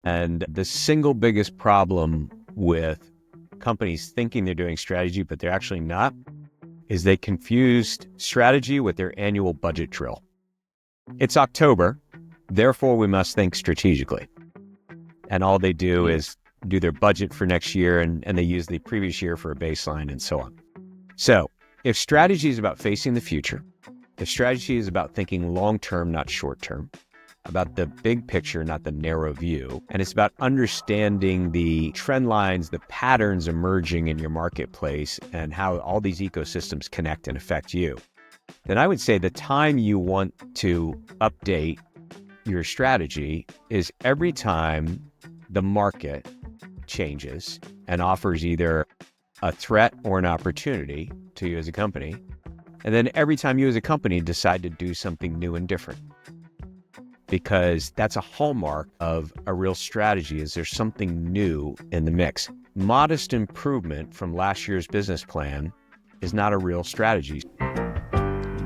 And the single biggest problem with companies thinking they're doing strategy, but they're actually not, is they confused strategy with their annual budget drill. It's October, therefore we must think strategically. And all they do is do their budget for next year, and they use the previous year for a baseline and so on. So if strategy is about facing the future, if strategy is about thinking long-term, not short-term, about the big picture, not the narrow view, and it's about understanding the trend lines, the patterns emerging in your marketplace, and how all these ecosystems connect and affect you, then I would say the time you want to update your strategy is every time the market changes and offers either a threat or an opportunity to you as a company, and then every time you as a company decide to do something new and different. Because that's a hallmark of a real strategy, is there's something new in the mix. Modest improvement from last year's business plan is not a real strategy.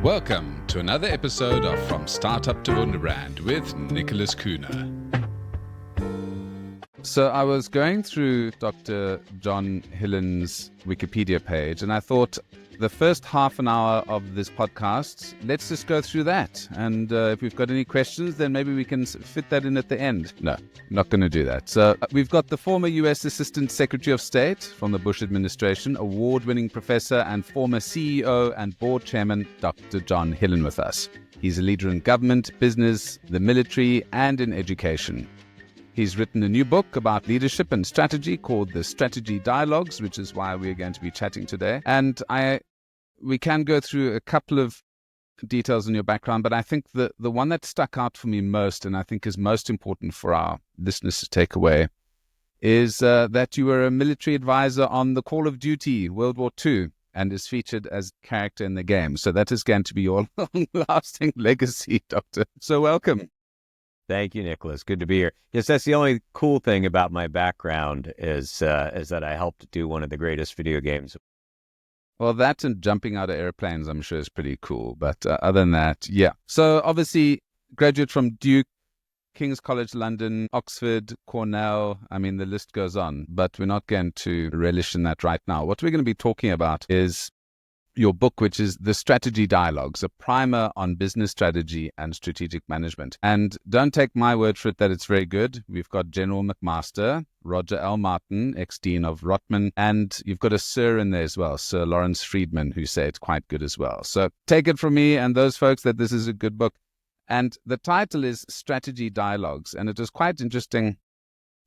Welcome to another episode of From Startup to Wunderbrand with Nicholas Kuhner. So I was going through Dr. John Hillen's Wikipedia page, and I thought the first half an hour of this podcast, let's just go through that. And if we've got any questions, then maybe we can fit that in at the end. No, not going to do that. So we've got the former U.S. Assistant Secretary of State from the Bush administration, award-winning professor and former CEO and board chairman, Dr. John Hillen with us. He's a leader in government, business, the military, and in education. He's written a new book about leadership and strategy called The Strategy Dialogues, which is why we're going to be chatting today. And we can go through a couple of details in your background, but I think the one that stuck out for me most, and I think is most important for our listeners to take away, is that you were a military advisor on the Call of Duty World War II and is featured as character in the game. So that is going to be your long-lasting legacy, Doctor. So welcome. Thank you, Nicholas. Good to be here. Yes, that's the only cool thing about my background is that I helped do one of the greatest video games. Well, that and jumping out of airplanes, I'm sure, is pretty cool. But other than that, yeah. So obviously, graduate from Duke, King's College London, Oxford, Cornell. I mean, the list goes on. But we're not going to relish in that right now. What we're going to be talking about is your book, which is The Strategy Dialogues, a primer on business strategy and strategic management. And don't take my word for it that it's very good. We've got General McMaster, Roger L. Martin, ex-dean of Rotman, and you've got a Sir in there as well, Sir Lawrence Friedman, who say it's quite good as well. So take it from me and those folks that this is a good book. And the title is Strategy Dialogues, and it is quite interesting.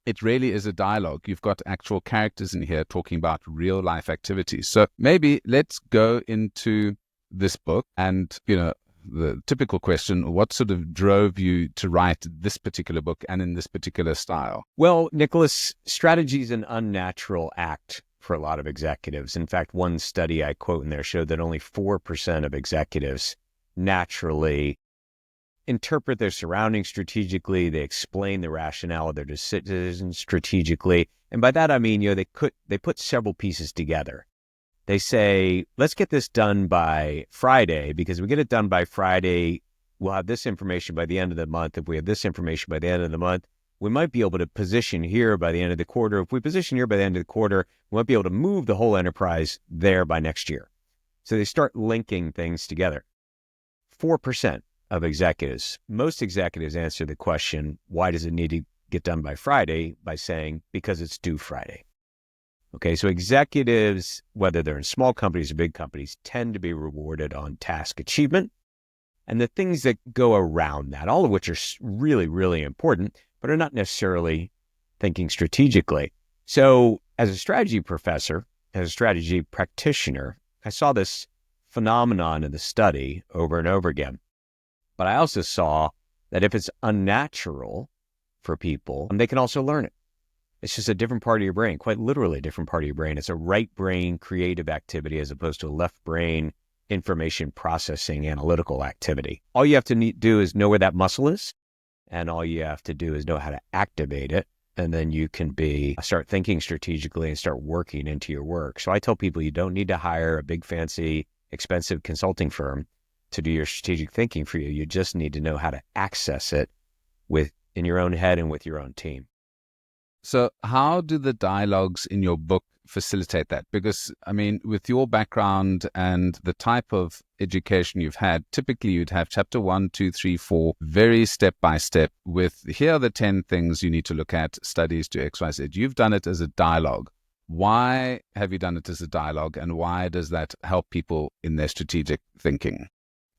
It really is a dialogue. You've got actual characters in here talking about real life activities. So maybe let's go into this book and, the typical question, what sort of drove you to write this particular book and in this particular style? Well, Nicholas, strategy is an unnatural act for a lot of executives. In fact, one study I quote in there showed that only 4% of executives naturally interpret their surroundings strategically. They explain the rationale of their decisions strategically. And by that, I mean, they put several pieces together. They say, let's get this done by Friday, because if we get it done by Friday, we'll have this information by the end of the month. If we have this information by the end of the month, we might be able to position here by the end of the quarter. If we position here by the end of the quarter, we might be able to move the whole enterprise there by next year. So they start linking things together. 4% of executives. Most executives answer the question, why does it need to get done by Friday, by saying, because it's due Friday. Okay, so executives, whether they're in small companies or big companies, tend to be rewarded on task achievement and the things that go around that, all of which are really, really important, but are not necessarily thinking strategically. So as a strategy professor, as a strategy practitioner, I saw this phenomenon in the study over and over again. But I also saw that if it's unnatural for people, they can also learn it. It's just a different part of your brain, quite literally a different part of your brain. It's a right brain creative activity as opposed to a left brain information processing analytical activity. All you have to do is know where that muscle is, and all you have to do is know how to activate it, and then you can start thinking strategically and start working into your work. So I tell people you don't need to hire a big, fancy, expensive consulting firm to do your strategic thinking for you. You just need to know how to access it in your own head and with your own team. So how do the dialogues in your book facilitate that? Because, I mean, with your background and the type of education you've had, typically you'd have chapter 1, 2, 3, 4, very step by step with here are the 10 things you need to look at, studies to XYZ. You've done it as a dialogue. Why have you done it as a dialogue, and why does that help people in their strategic thinking?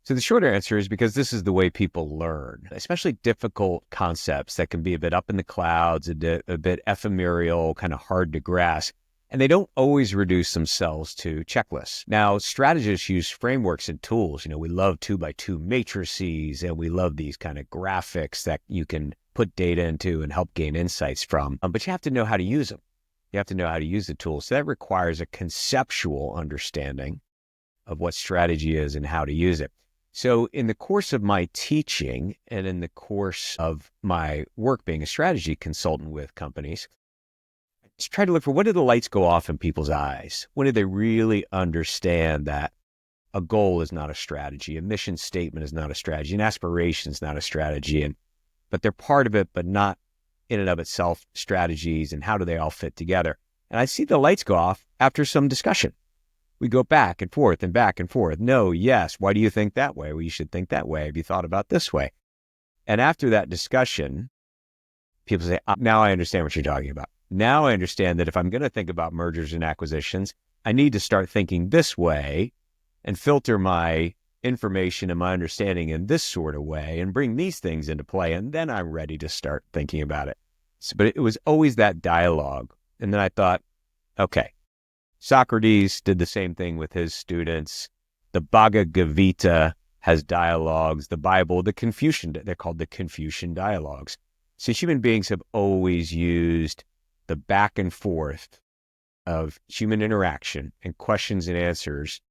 So the short answer is because this is the way people learn, especially difficult concepts that can be a bit up in the clouds, a bit ephemeral, kind of hard to grasp. And they don't always reduce themselves to checklists. Now, strategists use frameworks and tools. We love 2x2 matrices, and we love these kind of graphics that you can put data into and help gain insights from. But you have to know how to use them. You have to know how to use the tools. So that requires a conceptual understanding of what strategy is and how to use it. So in the course of my teaching and in the course of my work being a strategy consultant with companies, I just try to look for, when do the lights go off in people's eyes? When do they really understand that a goal is not a strategy, a mission statement is not a strategy, an aspiration is not a strategy, but they're part of it, but not in and of itself strategies, and how do they all fit together? And I see the lights go off after some discussion. We go back and forth and back and forth. No, yes. Why do you think that way? Well, you should think that way. Have you thought about this way? And after that discussion, people say, now I understand what you're talking about. Now I understand that if I'm going to think about mergers and acquisitions, I need to start thinking this way and filter my information and my understanding in this sort of way and bring these things into play. And then I'm ready to start thinking about it. But it was always that dialogue. And then I thought, okay, Socrates did the same thing with his students. The Bhagavad Gita has dialogues. The Bible, they're called the Confucian dialogues. So human beings have always used the back and forth of human interaction and questions and answers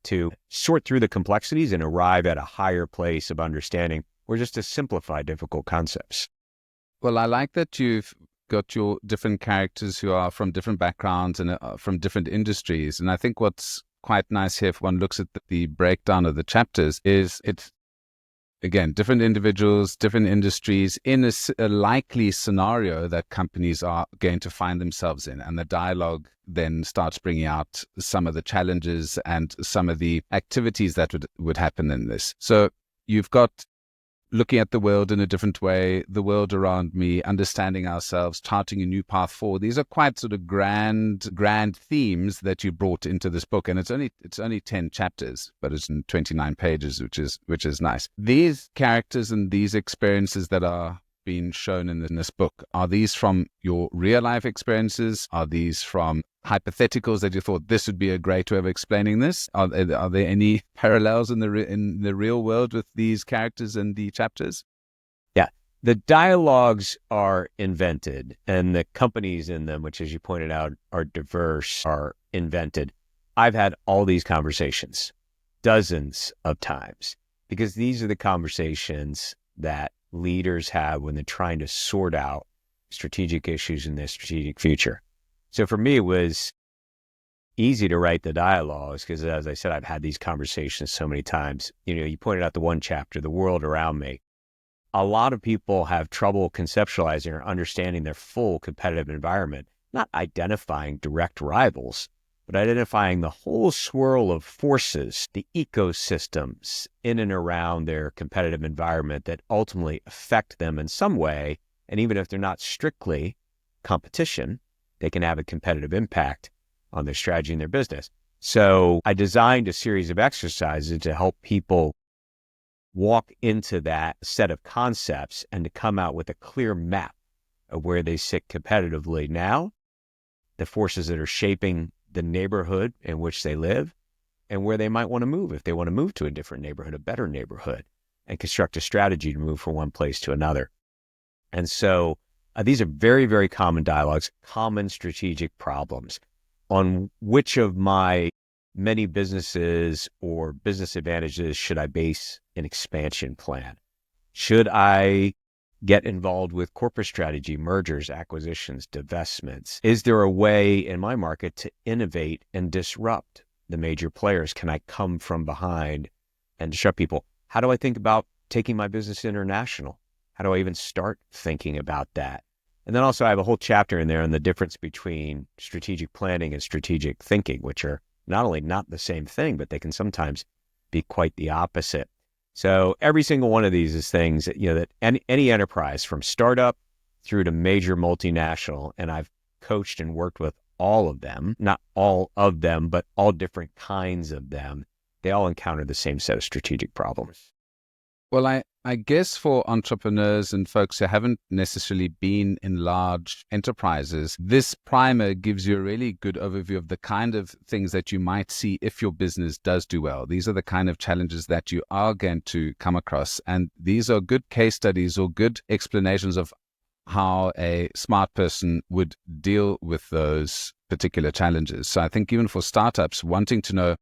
to sort through the complexities and arrive at a higher place of understanding, or just to simplify difficult concepts. Well, I like that you've got your different characters who are from different backgrounds and from different industries. And I think what's quite nice here, if one looks at the breakdown of the chapters, is it's, again, different individuals, different industries in a likely scenario that companies are going to find themselves in. And the dialogue then starts bringing out some of the challenges and some of the activities that would happen in this. So you've got looking at the world in a different way, the world around me, understanding ourselves, charting a new path forward. These are quite sort of grand themes that you brought into this book. And it's only 10 chapters, but it's in 29 pages, which is nice. These characters and these experiences that are being shown in this book, are these from your real life experiences? Are these from hypotheticals that you thought this would be a great way of explaining this? Are there any parallels in the real world with these characters and the chapters? Yeah, the dialogues are invented, and the companies in them, which, as you pointed out, are diverse, are invented. I've had all these conversations dozens of times, because these are the conversations that leaders have when they're trying to sort out strategic issues in their strategic future. So for me, it was easy to write the dialogues because, as I said, I've had these conversations so many times. You pointed out the one chapter, the world around me. A lot of people have trouble conceptualizing or understanding their full competitive environment, not identifying direct rivals, but identifying the whole swirl of forces, the ecosystems in and around their competitive environment that ultimately affect them in some way. And even if they're not strictly competition, they can have a competitive impact on their strategy and their business. So I designed a series of exercises to help people walk into that set of concepts and to come out with a clear map of where they sit competitively now, the forces that are shaping the neighborhood in which they live, and where they might want to move if they want to move to a different neighborhood, a better neighborhood, and construct a strategy to move from one place to another. And so these are very, very common dialogues, common strategic problems. On which of my many businesses or business advantages should I base an expansion plan? Should I get involved with corporate strategy, mergers, acquisitions, divestments? Is there a way in my market to innovate and disrupt the major players? Can I come from behind and disrupt people? How do I think about taking my business international? How do I even start thinking about that? And then also I have a whole chapter in there on the difference between strategic planning and strategic thinking, which are not only not the same thing, but they can sometimes be quite the opposite. So every single one of these is things that, that any enterprise from startup through to major multinational, and I've coached and worked with all of them, not all of them, but all different kinds of them. They all encounter the same set of strategic problems. Well, I guess for entrepreneurs and folks who haven't necessarily been in large enterprises, this primer gives you a really good overview of the kind of things that you might see if your business does do well. These are the kind of challenges that you are going to come across. And these are good case studies or good explanations of how a smart person would deal with those particular challenges. So I think even for startups wanting to know,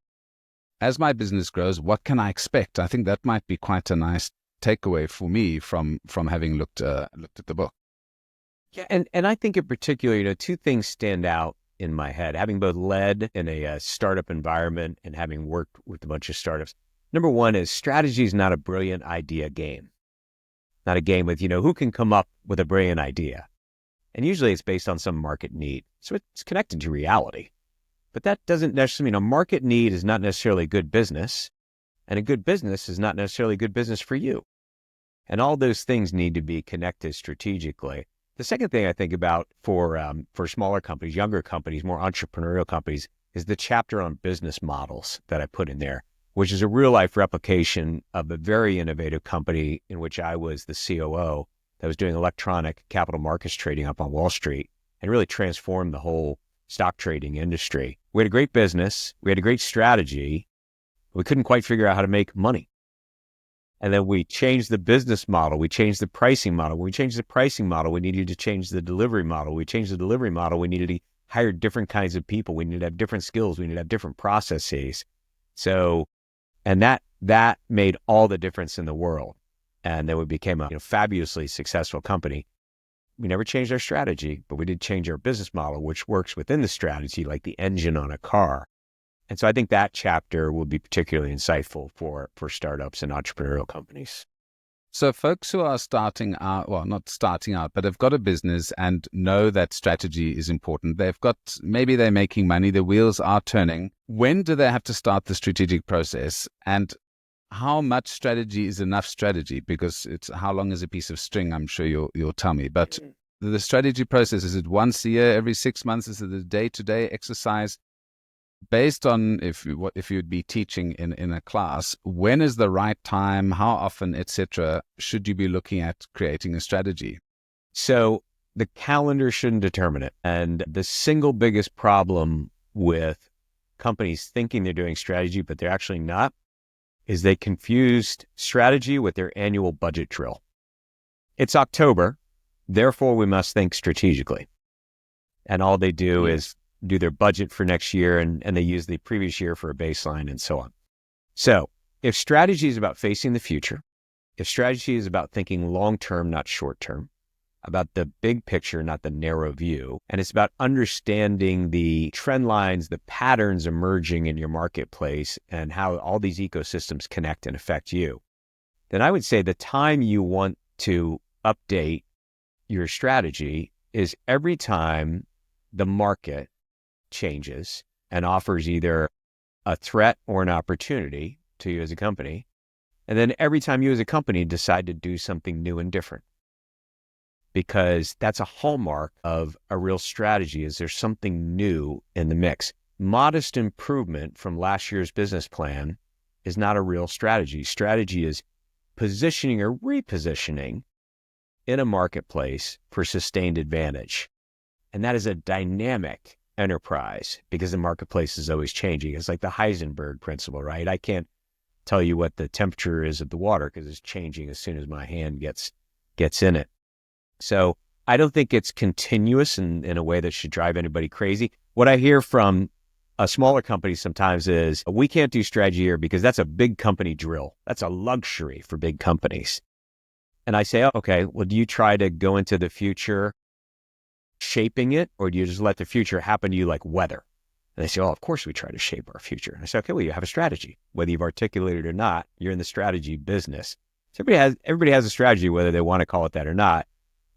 as my business grows, what can I expect? I think that might be quite a nice takeaway for me from having looked at the book. Yeah, and I think in particular, two things stand out in my head, having both led in a startup environment and having worked with a bunch of startups. Number one is strategy is not a brilliant idea game, not a game with, who can come up with a brilliant idea. And usually it's based on some market need. So it's connected to reality. But that doesn't necessarily mean a market need is not necessarily good business, and a good business is not necessarily good business for you. And all those things need to be connected strategically. The second thing I think about for smaller companies, younger companies, more entrepreneurial companies, is the chapter on business models that I put in there, which is a real life replication of a very innovative company in which I was the COO that was doing electronic capital markets trading up on Wall Street and really transformed the whole stock trading industry. We had a great business. We had a great strategy. We couldn't quite figure out how to make money. And then we changed the business model. We changed the pricing model. When we changed the pricing model, we needed to change the delivery model. We changed the delivery model. We needed to hire different kinds of people. We needed to have different skills. We needed to have different processes. So, and that made all the difference in the world. And then we became a fabulously successful company. We never changed our strategy, but we did change our business model, which works within the strategy like the engine on a car. And so I think that chapter will be particularly insightful for startups and entrepreneurial companies. So folks who are starting out, well, not starting out, but have got a business and know that strategy is important. Maybe they're making money, the wheels are turning. When do they have to start the strategic process? And how much strategy is enough strategy? Because it's how long is a piece of string, I'm sure you'll tell me. But the strategy process, is it once a year, every 6 months? Is it a day-to-day exercise? Based on if you'd be teaching in a class, when is the right time, how often, etc., should you be looking at creating a strategy? So the calendar shouldn't determine it. And the single biggest problem with companies thinking they're doing strategy, but they're actually not, is they confused strategy with their annual budget drill. It's October, therefore we must think strategically. And all they do is do their budget for next year and they use the previous year for a baseline and so on. So if strategy is about facing the future, if strategy is about thinking long-term, not short-term, about the big picture, not the narrow view, and it's about understanding the trend lines, the patterns emerging in your marketplace and how all these ecosystems connect and affect you, then I would say the time you want to update your strategy is every time the market changes and offers either a threat or an opportunity to you as a company. And then every time you as a company decide to do something new and different. Because that's a hallmark of a real strategy, is there's something new in the mix. Modest improvement from last year's business plan is not a real strategy. Strategy is positioning or repositioning in a marketplace for sustained advantage. And that is a dynamic enterprise because the marketplace is always changing. It's like the Heisenberg principle, right? I can't tell you what the temperature is of the water because it's changing as soon as my hand gets in it. So I don't think it's continuous in a way that should drive anybody crazy. What I hear from a smaller company sometimes is, we can't do strategy here because that's a big company drill. That's a luxury for big companies. And I say, okay, well, do you try to go into the future shaping it, or do you just let the future happen to you like weather? And they say, oh, of course we try to shape our future. And I say, okay, well, you have a strategy. Whether you've articulated it or not, you're in the strategy business. So everybody has a strategy, whether they want to call it that or not.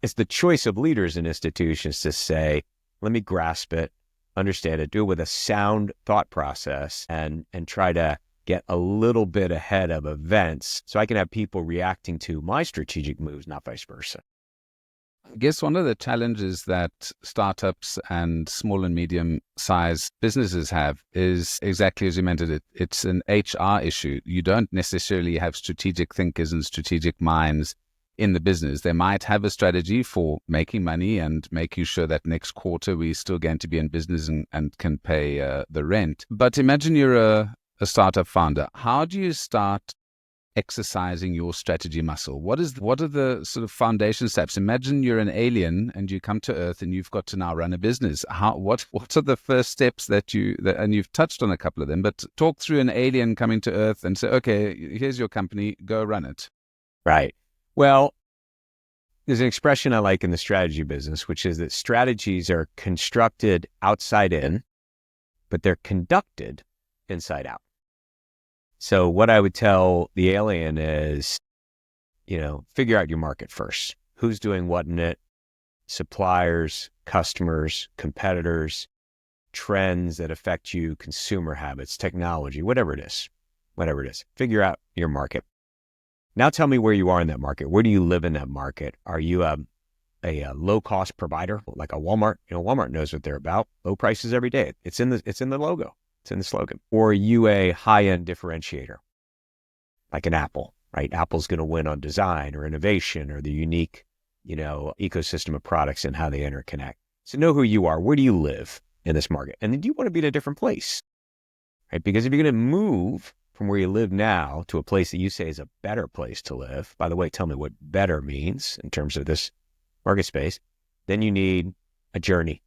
It's the choice of leaders and institutions to say, let me grasp it, understand it, do it with a sound thought process, and try to get a little bit ahead of events so I can have people reacting to my strategic moves, not vice versa. I guess one of the challenges that startups and small and medium-sized businesses have is exactly as you mentioned it. It's an HR issue. You don't necessarily have strategic thinkers and strategic minds in the business. They might have a strategy for making money and making sure that next quarter we're still going to be in business and can pay the rent. But imagine you're a startup founder. How do you start exercising your strategy muscle? What are the sort of foundation steps? Imagine you're an alien and you come to Earth and you've got to now run a business. What are the first steps and you've touched on a couple of them, but talk through an alien coming to Earth and say, okay, here's your company, go run it. Right. Well, there's an expression I like in the strategy business, which is that strategies are constructed outside in, but they're conducted inside out. So what I would tell the alien is, figure out your market first. Who's doing what in it? Suppliers, customers, competitors, trends that affect you, consumer habits, technology, whatever it is. Figure out your market. Now tell me where you are in that market. Where do you live in that market? Are you a low-cost provider like a Walmart? Walmart knows what they're about. Low prices every day. It's in the logo. It's in the slogan. Or are you a high-end differentiator like an Apple, right? Apple's going to win on design or innovation or the unique, ecosystem of products and how they interconnect. So know who you are. Where do you live in this market? And then do you want to be in a different place, right? Because if you're going to move from where you live now to a place that you say is a better place to live, by the way, tell me what better means in terms of this market space, then you need a journey.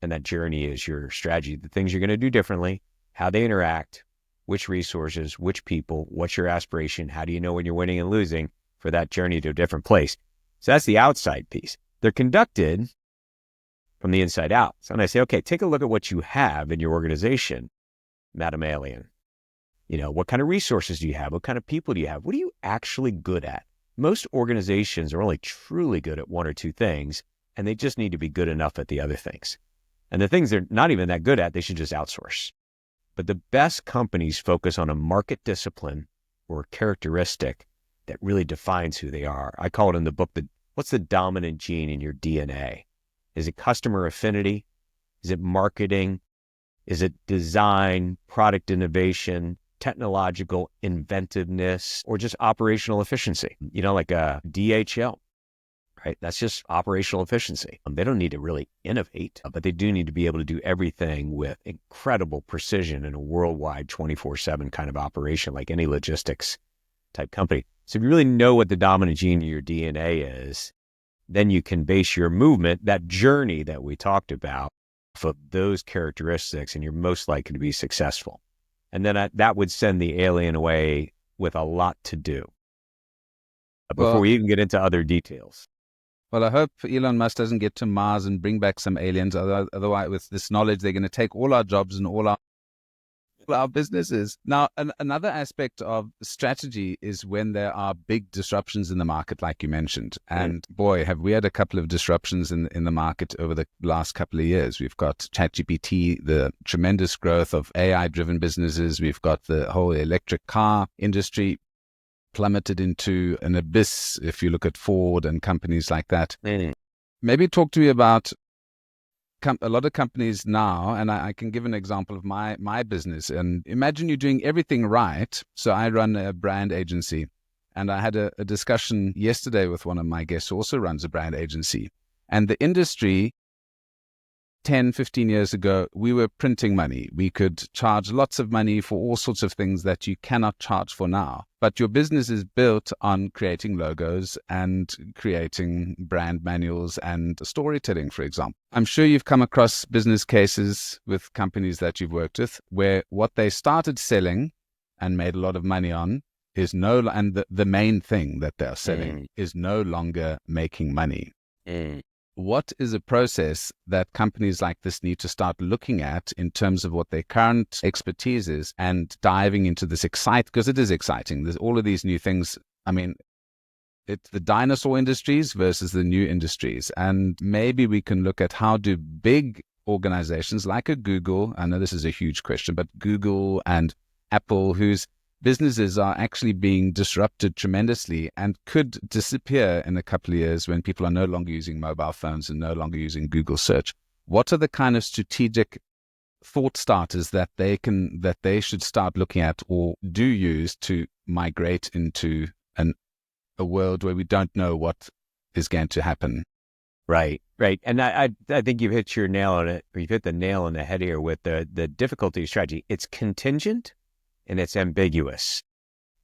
And that journey is your strategy, the things you're going to do differently, how they interact, which resources, which people, what's your aspiration, how do you know when you're winning and losing for that journey to a different place. So that's the outside piece. They're conducted from the inside out. So when I say, okay, take a look at what you have in your organization, Madam Alien. What kind of resources do you have? What kind of people do you have? What are you actually good at? Most organizations are only truly good at one or two things, and they just need to be good enough at the other things. And the things they're not even that good at, they should just outsource. But the best companies focus on a market discipline or characteristic that really defines who they are. I call it in the book, what's the dominant gene in your DNA? Is it customer affinity? Is it marketing? Is it design, product innovation, technological inventiveness, or just operational efficiency? Like a DHL, right? That's just operational efficiency. They don't need to really innovate, but they do need to be able to do everything with incredible precision in a worldwide 24/7 kind of operation, like any logistics type company. So if you really know what the dominant gene in your DNA is, then you can base your movement, that journey that we talked about, for those characteristics, and you're most likely to be successful. And then that would send the alien away with a lot to do before we even get into other details. Well, I hope Elon Musk doesn't get to Mars and bring back some aliens. Otherwise, with this knowledge, they're going to take all our jobs and all our businesses. Now, another aspect of strategy is when there are big disruptions in the market, like you mentioned. And boy, have we had a couple of disruptions in the market over the last couple of years. We've got ChatGPT, the tremendous growth of AI-driven businesses. We've got the whole electric car industry plummeted into an abyss if you look at Ford and companies like that. Maybe talk to me about a lot of companies now, and I can give an example of my business. And imagine you're doing everything right. So I run a brand agency, and I had a discussion yesterday with one of my guests who also runs a brand agency. And the industry 10, 15 years ago, we were printing money. We could charge lots of money for all sorts of things that you cannot charge for now. But your business is built on creating logos and creating brand manuals and storytelling, for example. I'm sure you've come across business cases with companies that you've worked with where what they started selling and made a lot of money on is and the main thing that they're selling is no longer making money. What is a process that companies like this need to start looking at in terms of what their current expertise is and diving into this because it is exciting. There's all of these new things. I mean, it's the dinosaur industries versus the new industries. And maybe we can look at how do big organizations like a Google, I know this is a huge question, but Google and Apple, whose businesses are actually being disrupted tremendously and could disappear in a couple of years when people are no longer using mobile phones and no longer using Google search. What are the kind of strategic thought starters that they should start looking at or do use to migrate into a world where we don't know what is going to happen? Right. And I think you've hit your nail on it, or you've hit the nail on the head here with the difficulty of strategy. It's contingent and it's ambiguous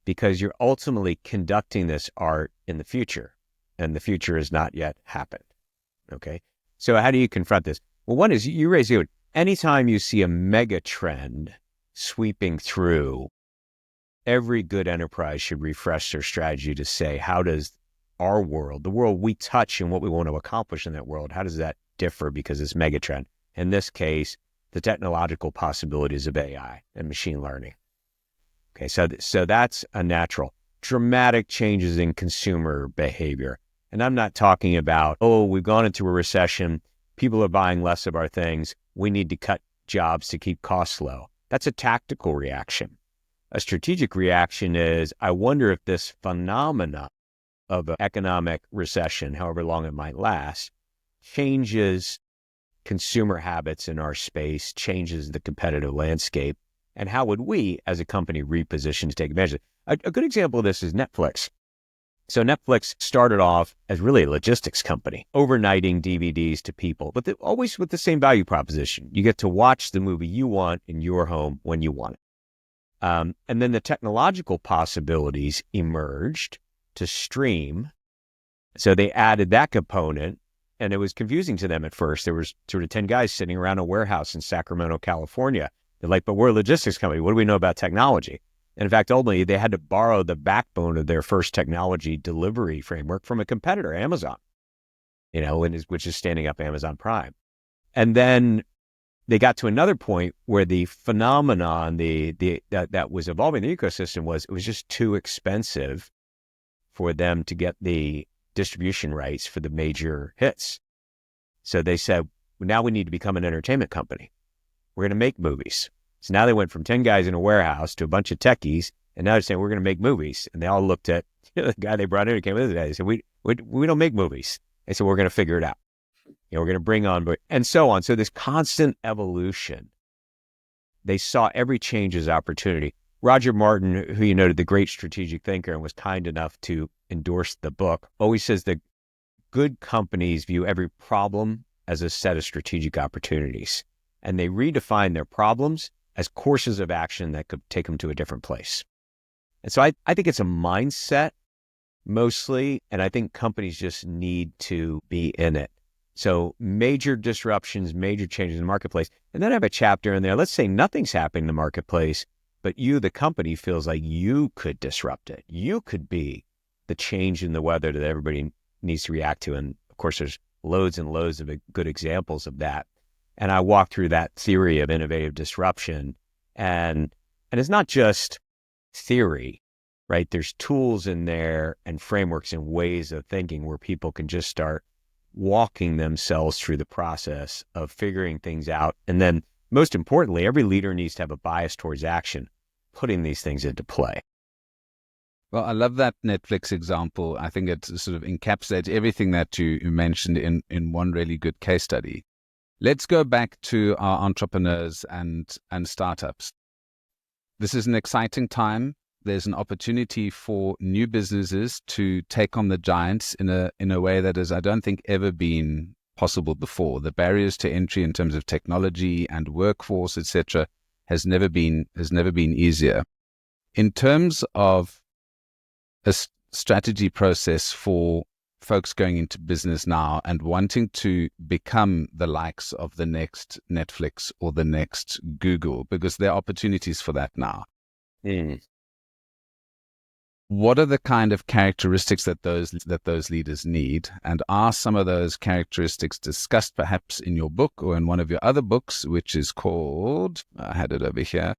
because you're ultimately conducting this art in the future, and the future has not yet happened. Okay. So how do you confront this? Well, one is you raise it. Anytime you see a mega trend sweeping through, every good enterprise should refresh their strategy to say, how does our world, the world we touch and what we want to accomplish in that world, how does that differ because it's mega trend? In this case, the technological possibilities of AI and machine learning. Okay, so that's a natural. Dramatic changes in consumer behavior. And I'm not talking about, we've gone into a recession, people are buying less of our things, we need to cut jobs to keep costs low. That's a tactical reaction. A strategic reaction is, I wonder if this phenomena of an economic recession, however long it might last, changes consumer habits in our space, changes the competitive landscape, and how would we as a company reposition to take advantage of it? A good example of this is Netflix. So Netflix started off as really a logistics company, overnighting DVDs to people, but always with the same value proposition. You get to watch the movie you want in your home when you want it. And then the technological possibilities emerged to stream. So they added that component, and it was confusing to them at first. There was sort of 10 guys sitting around a warehouse in Sacramento, California. They're like, but we're a logistics company. What do we know about technology? And in fact, ultimately, they had to borrow the backbone of their first technology delivery framework from a competitor, Amazon, which is standing up Amazon Prime. And then they got to another point where the phenomenon that was evolving the ecosystem was it was just too expensive for them to get the distribution rights for the major hits. So they said, well, now we need to become an entertainment company. We're going to make movies. So now they went from 10 guys in a warehouse to a bunch of techies, and now they're saying, we're going to make movies. And they all looked at the guy they brought in who came with it. They said, we don't make movies. They said, we're going to figure it out. We're going to bring on, and so on. So this constant evolution, they saw every change as opportunity. Roger Martin, who you noted, the great strategic thinker, and was kind enough to endorse the book, always says that good companies view every problem as a set of strategic opportunities, and they redefine their problems as courses of action that could take them to a different place. And so I think it's a mindset mostly, and I think companies just need to be in it. So major disruptions, major changes in the marketplace. And then I have a chapter in there. Let's say nothing's happening in the marketplace, but you, the company, feels like you could disrupt it. You could be the change in the weather that everybody needs to react to. And of course, there's loads and loads of good examples of that. And I walk through that theory of innovative disruption. And it's not just theory, right? There's tools in there and frameworks and ways of thinking where people can just start walking themselves through the process of figuring things out. And then most importantly, every leader needs to have a bias towards action, putting these things into play. Well, I love that Netflix example. I think it sort of encapsulates everything that you mentioned in one really good case study. Let's go back to our entrepreneurs and startups. This is an exciting time. There's an opportunity for new businesses to take on the giants in a way that has, I don't think, ever been possible before. The barriers to entry in terms of technology and workforce, etc., has never been easier. In terms of a strategy process for folks going into business now and wanting to become the likes of the next Netflix or the next Google, because there are opportunities for that now. What are the kind of characteristics that those leaders need? And are some of those characteristics discussed perhaps in your book or in one of your other books, which is called, I had it over here,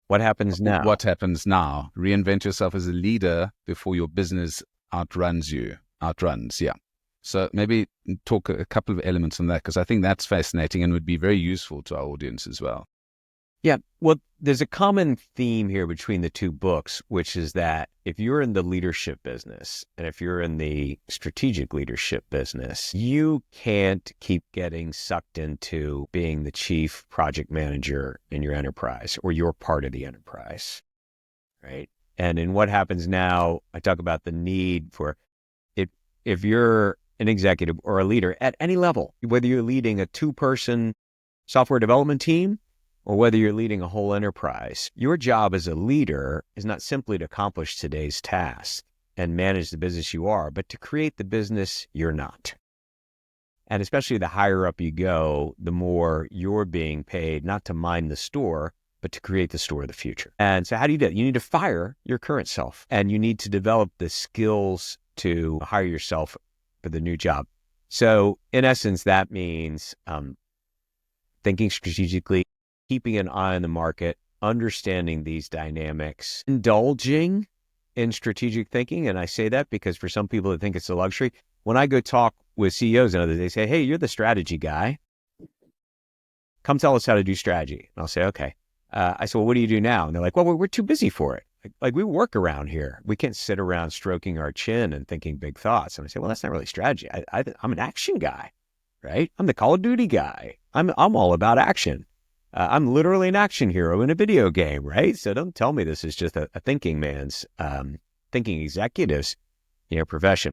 What happens now? What happens now? Reinvent yourself as a leader before your business outruns. Yeah. So maybe talk a couple of elements on that, because I think that's fascinating and would be very useful to our audience as well. Yeah, well, there's a common theme here between the two books, which is that if you're in the leadership business and if you're in the strategic leadership business, you can't keep getting sucked into being the chief project manager in your enterprise or you're part of the enterprise, right? And in what happens now, I talk about the need for if you're an executive or a leader at any level, whether you're leading a 2-person software development team or whether you're leading a whole enterprise, your job as a leader is not simply to accomplish today's tasks and manage the business you are, but to create the business you're not. And especially the higher up you go, the more you're being paid not to mind the store, but to create the store of the future. And so how do you do that? You need to fire your current self and you need to develop the skills to hire yourself for the new job. So in essence, that means thinking strategically, keeping an eye on the market, understanding these dynamics, indulging in strategic thinking. And I say that because for some people that think it's a luxury, when I go talk with CEOs and others, they say, hey, you're the strategy guy. Come tell us how to do strategy. And I'll say, okay. I said, well, what do you do now? And they're like, well, we're too busy for it. Like we work around here. We can't sit around stroking our chin and thinking big thoughts. And I say, well, that's not really strategy. I'm an action guy, right? I'm the Call of Duty guy. I'm all about action. I'm literally an action hero in a video game, right? So don't tell me this is just a thinking man's, thinking executive's, profession.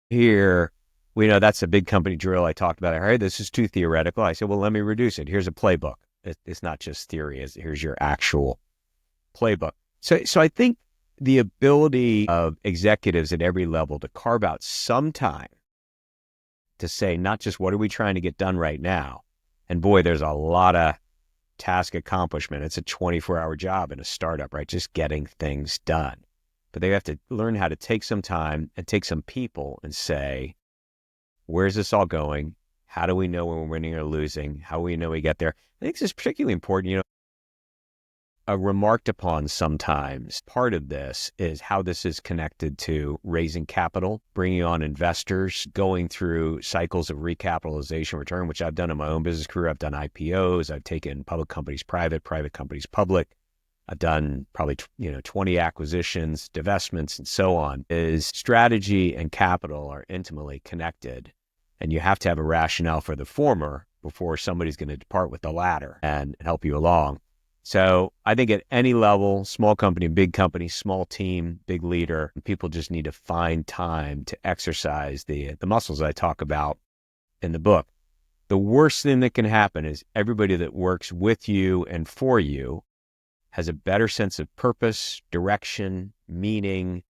Here, we know that's a big company drill I talked about. Hey, this is too theoretical. I said, well, let me reduce it. Here's a playbook. It's not just theory. Here's your actual playbook. So I think the ability of executives at every level to carve out some time to say, not just what are we trying to get done right now? And boy, there's a lot of task accomplishment. It's a 24-hour job in a startup, right? Just getting things done. But they have to learn how to take some time and take some people and say, where's this all going? How do we know when we're winning or losing? How do we know we get there? I think this is particularly important, remarked upon sometimes. Part of this is how this is connected to raising capital, bringing on investors, going through cycles of recapitalization return, which I've done in my own business career. I've done IPOs. I've taken public companies private companies public. I've done probably 20 acquisitions, divestments, and so on. Is strategy and capital are intimately connected, and you have to have a rationale for the former before somebody's going to depart with the latter and help you along. So I think at any level, small company, big company, small team, big leader, people just need to find time to exercise the muscles I talk about in the book. The worst thing that can happen is everybody that works with you and for you has a better sense of purpose, direction, meaning,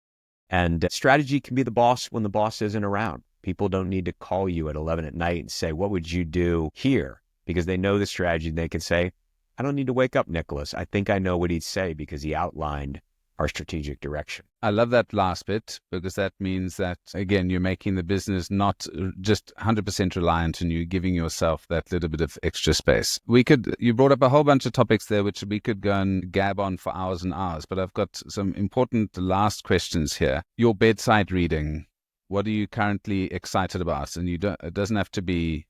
and strategy can be the boss when the boss isn't around. People don't need to call you at 11 at night and say, what would you do here? Because they know the strategy and they can say, I don't need to wake up Nicholas. I think I know what he'd say because he outlined our strategic direction. I love that last bit because that means that, again, you're making the business not just 100% reliant on you, giving yourself that little bit of extra space. You brought up a whole bunch of topics there, which we could go and gab on for hours and hours, but I've got some important last questions here. Your bedside reading, what are you currently excited about? And it doesn't have to be,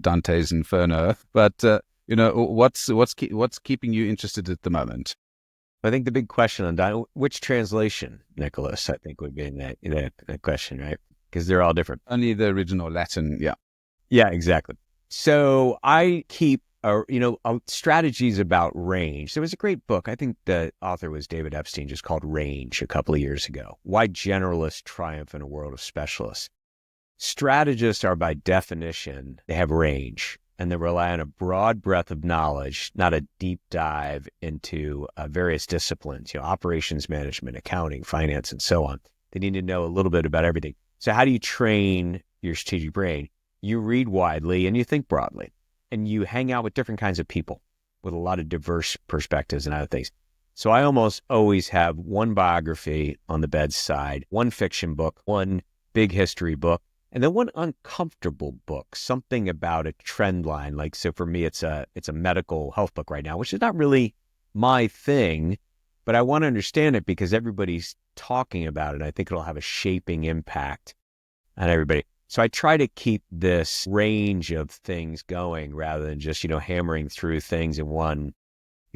Dante's Inferno, but what's keeping you interested at the moment? I think the big question on which translation, Nicholas, I think would be in that question, right? Because they're all different. Only the original Latin, yeah. Yeah, exactly. So I keep, strategies about range. There was a great book. I think the author was David Epstein, just called Range a couple of years ago. Why generalists triumph in a world of specialists. Strategists are by definition, they have range. And they rely on a broad breadth of knowledge, not a deep dive into various disciplines, operations management, accounting, finance, and so on. They need to know a little bit about everything. So how do you train your strategic brain? You read widely and you think broadly, and you hang out with different kinds of people with a lot of diverse perspectives and other things. So I almost always have one biography on the bedside, one fiction book, one big history book, and then one uncomfortable book, something about a trend line. So for me, it's a medical health book right now, which is not really my thing, but I want to understand it because everybody's talking about it. I think it'll have a shaping impact on everybody. So I try to keep this range of things going rather than just, hammering through things in one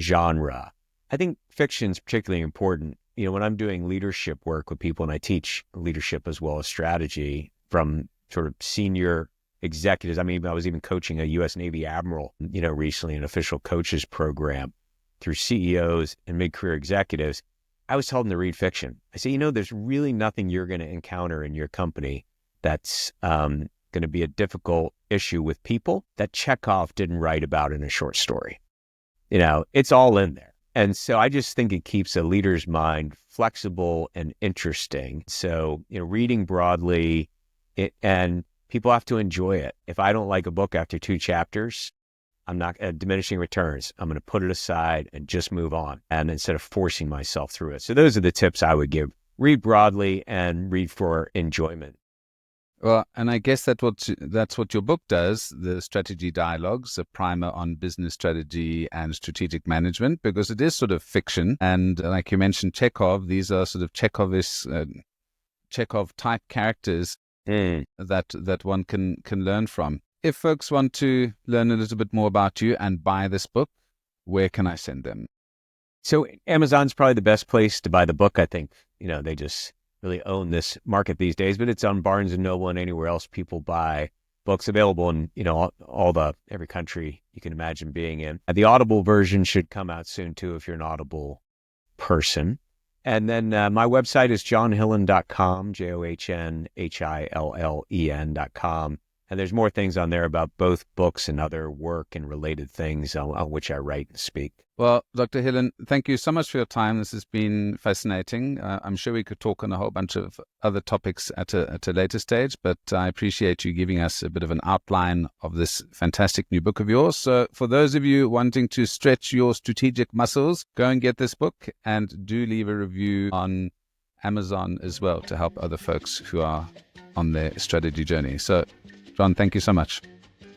genre. I think fiction is particularly important. When I'm doing leadership work with people, and I teach leadership as well as strategy from sort of senior executives. I mean, I was even coaching a U.S. Navy admiral, recently, an official coaches program through CEOs and mid-career executives. I was telling them to read fiction. I say, there's really nothing you're going to encounter in your company that's going to be a difficult issue with people that Chekhov didn't write about in a short story. It's all in there. And so I just think it keeps a leader's mind flexible and interesting. So, reading broadly, and people have to enjoy it. If I don't like a book after 2 chapters, I'm not diminishing returns. I'm going to put it aside and just move on, and instead of forcing myself through it. So those are the tips I would give. Read broadly and read for enjoyment. Well, and I guess that's what your book does, the Strategy Dialogues, a primer on business strategy and strategic management, because it is sort of fiction. And like you mentioned, Chekhov, these are sort of Chekhov-type characters that one can learn from. If folks want to learn a little bit more about you and buy this book, where can I send them? So Amazon's probably the best place to buy the book. I think, they just really own this market these days, but it's on Barnes & Noble and anywhere else people buy books, available in, every country you can imagine being in. The Audible version should come out soon too, if you're an Audible person. And then my website is johnhillen.com, JOHNHILLEN.com. And there's more things on there about both books and other work and related things on which I write and speak. Well, Dr. Hillen, thank you so much for your time. This has been fascinating. I'm sure we could talk on a whole bunch of other topics at a later stage, but I appreciate you giving us a bit of an outline of this fantastic new book of yours. So for those of you wanting to stretch your strategic muscles, go and get this book, and do leave a review on Amazon as well to help other folks who are on their strategy journey. So, John, thank you so much.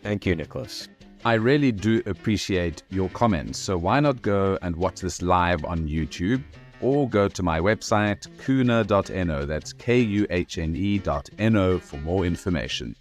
Thank you, Nicholas. I really do appreciate your comments, so why not go and watch this live on YouTube, or go to my website, kuhne.no, that's KUHNE.no, for more information.